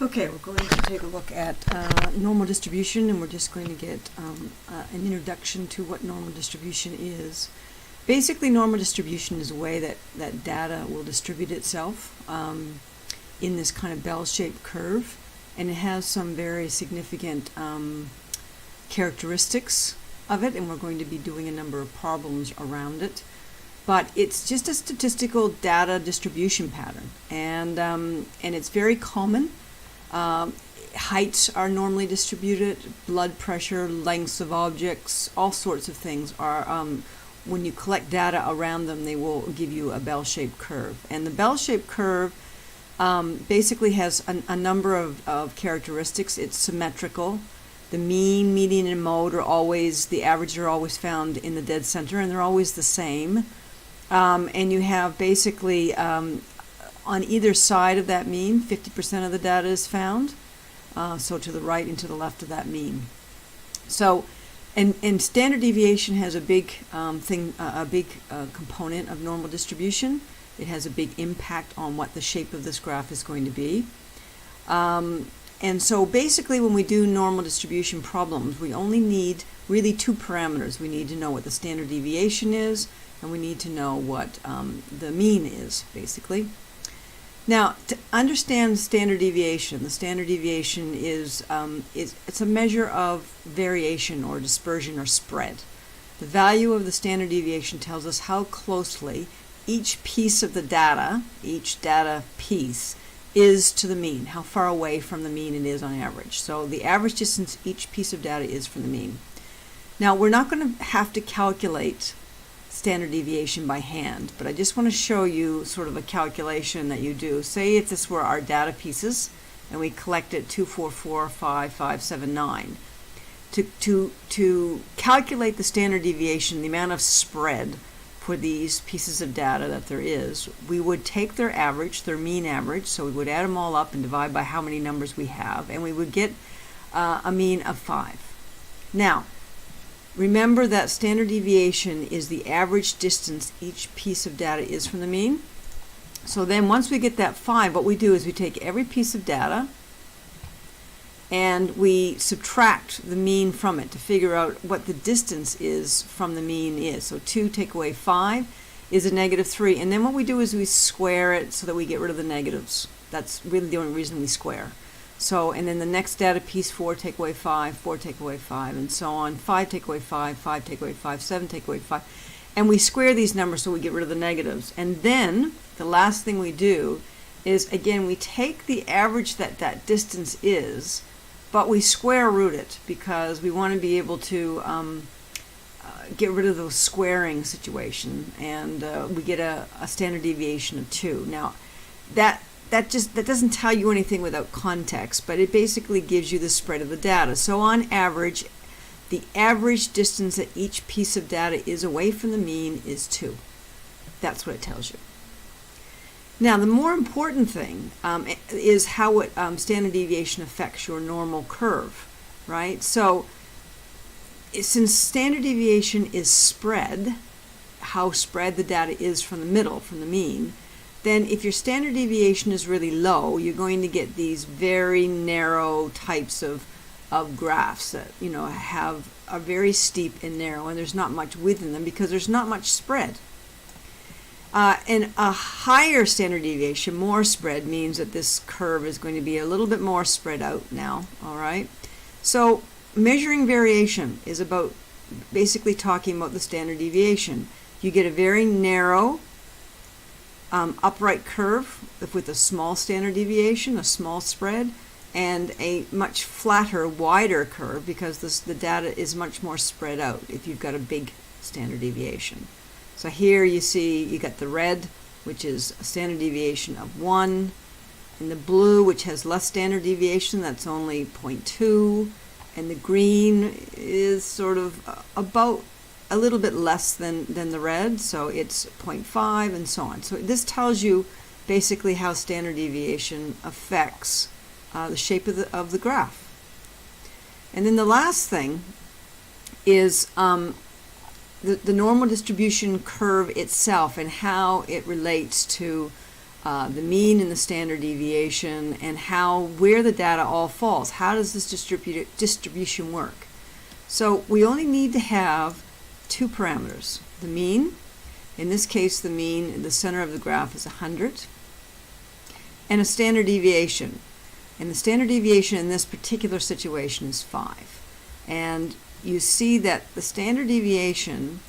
Okay, we're going to take a look at normal distribution, and we're just going to get an introduction to what normal distribution is. Basically, normal distribution is a way that data will distribute itself in this kind of bell-shaped curve, and it has some very significant characteristics of it, and we're going to be doing a number of problems around it. But it's just a statistical data distribution pattern, and it's very common. Heights are normally distributed, blood pressure, lengths of objects, all sorts of things are, when you collect data around them, they will give you a bell-shaped curve. And the bell-shaped curve basically has a number of characteristics. It's symmetrical. The mean, median, and mode are always, the averages are always found in the dead center, and they're always the same. And you have basically on either side of that mean, 50% of the data is found, so to the right and to the left of that mean. So, and standard deviation has a big component of normal distribution. It has a big impact on what the shape of this graph is going to be. And so basically when we do normal distribution problems, we only need really two parameters. We need to know what the standard deviation is, and we need to know what the mean is, basically. Now, to understand standard deviation, the standard deviation is it's a measure of variation or dispersion or spread. The value of the standard deviation tells us how closely each piece of the data, each data piece, is to the mean, how far away from the mean it is on average. So the average distance each piece of data is from the mean. Now, we're not going to have to calculate standard deviation by hand, but I just want to show you sort of a calculation that you do. Say if this were our data pieces and we collected 2, 4, 4, 5, 5, 7, 9. To calculate the standard deviation, the amount of spread for these pieces of data that there is, we would take their average, their mean average, so we would add them all up and divide by how many numbers we have, and we would get a mean of 5. Now, remember that standard deviation is the average distance each piece of data is from the mean. So then once we get that 5, what we do is we take every piece of data and we subtract the mean from it to figure out what the distance is from the mean is. So 2 take away 5 is a -3. And then what we do is we square it so that we get rid of the negatives. That's really the only reason we square. So, and then the next data piece, 4 take away 5, 4 take away 5, and so on. 5 take away 5, 5 take away 5, 7 take away 5. And we square these numbers so we get rid of the negatives. And then the last thing we do is, again, we take the average that distance is, but we square root it because we want to be able to get rid of those squaring situation, and we get a standard deviation of 2. Now, that doesn't tell you anything without context, but it basically gives you the spread of the data. So on average, the average distance that each piece of data is away from the mean is 2. That's what it tells you. Now, the more important thing is how standard deviation affects your normal curve, right? So since standard deviation is spread, how spread the data is from the middle, from the mean, then if your standard deviation is really low, you're going to get these very narrow types of graphs that, you know, are very steep and narrow, and there's not much width in them because there's not much spread. And a higher standard deviation, more spread, means that this curve is going to be a little bit more spread out now, all right? So measuring variation is about basically talking about the standard deviation. You get a very narrow upright curve with a small standard deviation, a small spread, and a much flatter, wider curve because the data is much more spread out if you've got a big standard deviation. So here you see you got the red, which is a standard deviation of 1, and the blue, which has less standard deviation, that's only 0.2, and the green is sort of about a little bit less than the red, so it's 0.5 and so on. So this tells you basically how standard deviation affects the shape of the graph. And then the last thing is the normal distribution curve itself and how it relates to the mean and the standard deviation, and where the data all falls. How does this distribution work? So we only need to have two parameters. The mean, in this case the mean, the center of the graph is 100, and a standard deviation. And the standard deviation in this particular situation is 5. And you see that the standard deviation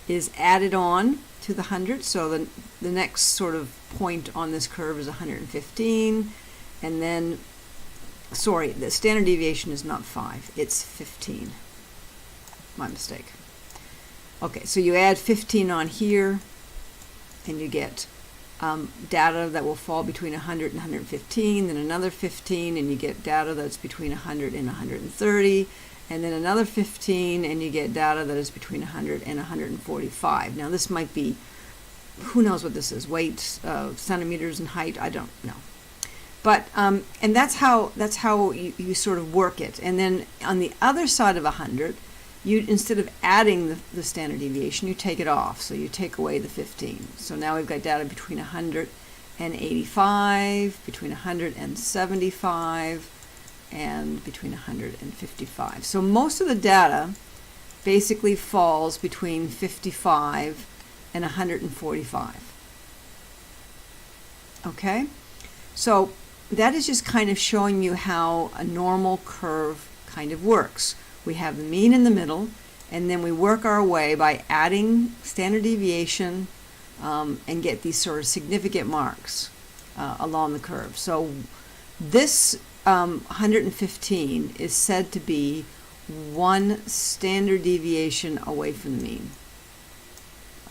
is added on to the 100, so the next sort of point on this curve is 115, and then, sorry, the standard deviation is not 5, it's 15. My mistake. Okay, so you add 15 on here, and you get data that will fall between 100 and 115, then another 15, and you get data that's between 100 and 130, and then another 15, and you get data that is between 100 and 145. Now this might be, who knows what this is, weight, centimeters in height, I don't know. But, and that's how you sort of work it. And then on the other side of 100, instead of adding the standard deviation, you take it off. So you take away the 15. So now we've got data between 185, between 175, and between 155. So most of the data basically falls between 55 and 145. Okay? So that is just kind of showing you how a normal curve kind of works. We have the mean in the middle, and then we work our way by adding standard deviation and get these sort of significant marks along the curve. So this 115 is said to be 1 standard deviation away from the mean.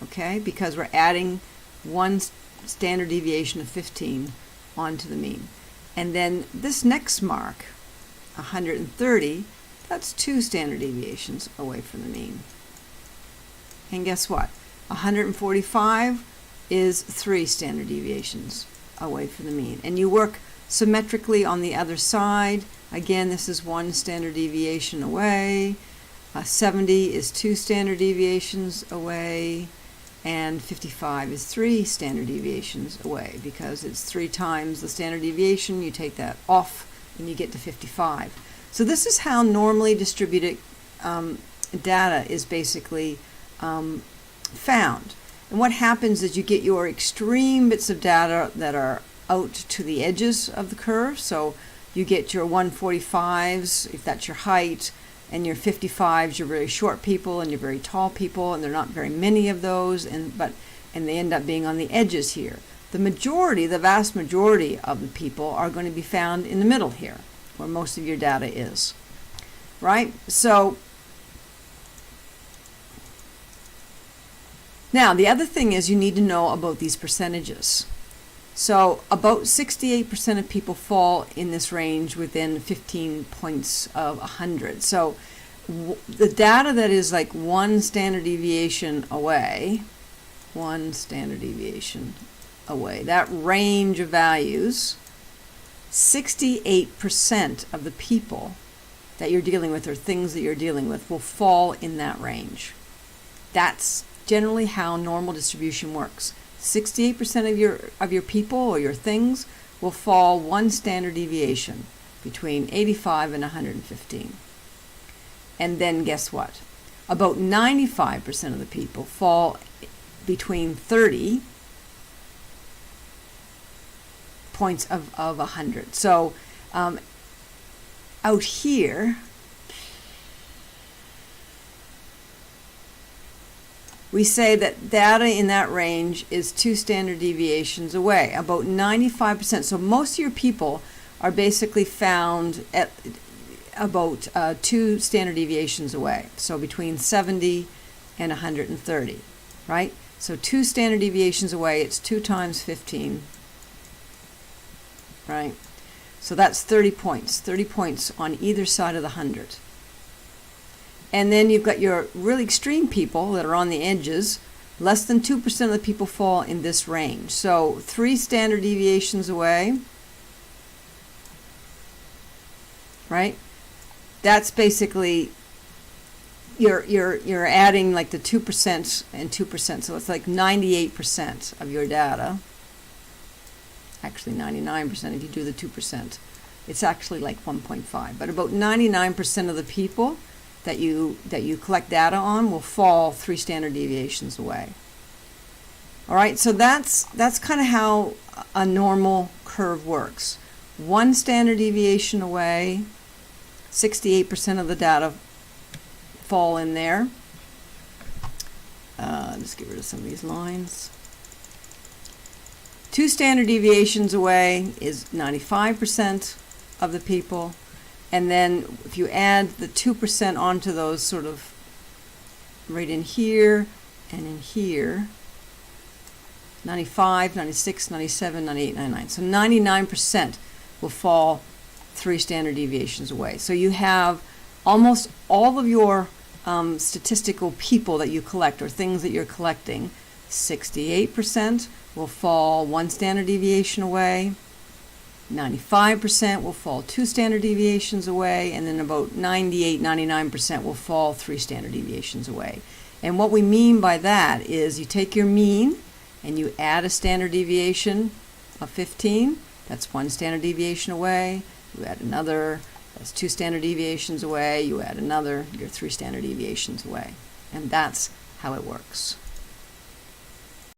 Okay, because we're adding 1 standard deviation of 15 onto the mean. And then this next mark, 130, that's 2 standard deviations away from the mean. And guess what? 145 is 3 standard deviations away from the mean. And you work symmetrically on the other side. Again, this is 1 standard deviation away. 70 is 2 standard deviations away. And 55 is 3 standard deviations away, because it's 3 times the standard deviation. You take that off and you get to 55. So this is how normally distributed data is basically found. And what happens is you get your extreme bits of data that are out to the edges of the curve. So you get your 145s, if that's your height, and your 55s, you're very short people and you're very tall people, and there are not very many of those, and they end up being on the edges here. The vast majority of the people are going to be found in the middle here, where most of your data is, right? So now the other thing is you need to know about these percentages. So about 68% of people fall in this range within 15 points of 100. So the data that is like 1 standard deviation away, that range of values, 68% of the people that you're dealing with or things that you're dealing with will fall in that range. That's generally how normal distribution works. 68% of your people or your things will fall 1 standard deviation between 85 and 115. And then guess what? About 95% of the people fall between 30 points of 100. So out here, we say that data in that range is 2 standard deviations away, about 95%. So most of your people are basically found at about 2 standard deviations away, so between 70 and 130, right? So 2 standard deviations away, it's 2 times 15, right? So that's 30 points on either side of the 100. And then you've got your really extreme people that are on the edges. Less than 2% of the people fall in this range. So 3 standard deviations away, right? That's basically you're adding like the 2% and 2%, so it's like 98% of your data actually 99% if you do the 2%. It's actually like 1.5, but about 99% of the people that you collect data on will fall 3 standard deviations away. All right, so that's kind of how a normal curve works. 1 standard deviation away, 68% of the data fall in there. Let's get rid of some of these lines. 2 standard deviations away is 95% of the people. And then if you add the 2% onto those sort of right in here and in here, 95, 96, 97, 98, 99. So 99% will fall 3 standard deviations away. So you have almost all of your statistical people that you collect or things that you're collecting. 68% will fall 1 standard deviation away. 95% will fall 2 standard deviations away, and then about 98, 99% will fall 3 standard deviations away. And what we mean by that is you take your mean and you add a standard deviation of 15, that's 1 standard deviation away. You add another, that's 2 standard deviations away. You add another, you're 3 standard deviations away. And that's how it works.